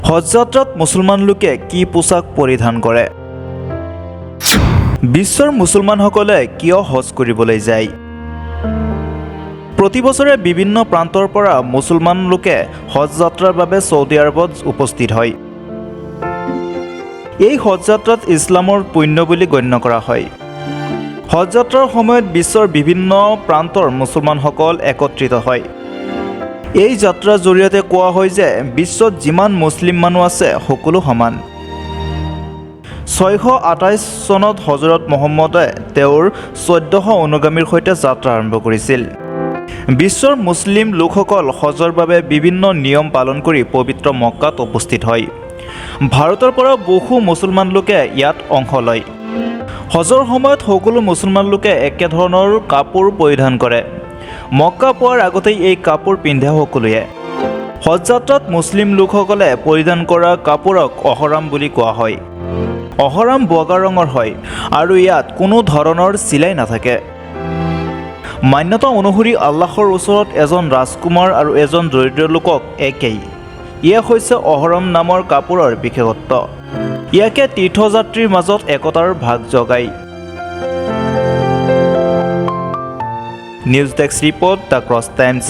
হজ যাত্ৰাত মুছলমান লোকে কি পোছাক পৰিধান কৰে? বিশ্বৰ মুছলমানসকলে কিয় হজ কৰিবলৈ যায়? প্ৰতি বছৰে বিভিন্ন প্ৰান্তৰ পৰা মুছলমান লোকে হজ যাত্ৰাৰ বাবে ছৌদি আৰবত উপস্থিত হয়। এই হজ যাত্ৰাত ইছলামৰ পুণ্য বুলি গণ্য কৰা হয়। হজ যাত্ৰাৰ সময়ত বিশ্বৰ বিভিন্ন প্ৰান্তৰ মুছলমানসকল একত্ৰিত হয়। এই যাত্ৰাৰ জৰিয়তে কোৱা হয় যে বিশ্বত যিমান মুছলিম মানুহ আছে সকলো সমান। 628 চনত হজৰত মহম্মদে তেওঁৰ 1400 অনুগামীৰ সৈতে যাত্ৰা আৰম্ভ কৰিছিল। বিশ্বৰ মুছলিম লোকসকল হজৰ বাবে বিভিন্ন নিয়ম পালন কৰি পবিত্ৰ মক্কাত উপস্থিত হয়। ভাৰতৰ পৰা বহু মুছলমান লোকে ইয়াত অংশ লয়। হজৰ সময়ত সকলো মুছলমান লোকে একেধৰণৰ কাপোৰ পৰিধান কৰে। মক্কা পোৱাৰ আগতেই এই কাপোৰ পিন্ধে সকলোৱে। হজ যাত্ৰাত মুছলিম লোকসকলে পৰিধান কৰা কাপোৰক অহৰাম বুলি কোৱা হয়। অহৰাম বগা ৰঙৰ হয় আৰু ইয়াত কোনো ধৰণৰ চিলাই নাথাকে। মান্যতা অনুসৰি আল্লাহৰ ওচৰত এজন ৰাজকুমাৰ আৰু এজন দৰিদ্ৰ লোকক একেই। ইয়া হৈছে অহৰাম নামৰ কাপোৰৰ বিশেষত্ব। ইয়াকে তীৰ্থযাত্ৰীৰ মাজত একতাৰ ভাগ জগায়। News desk report the Cross times.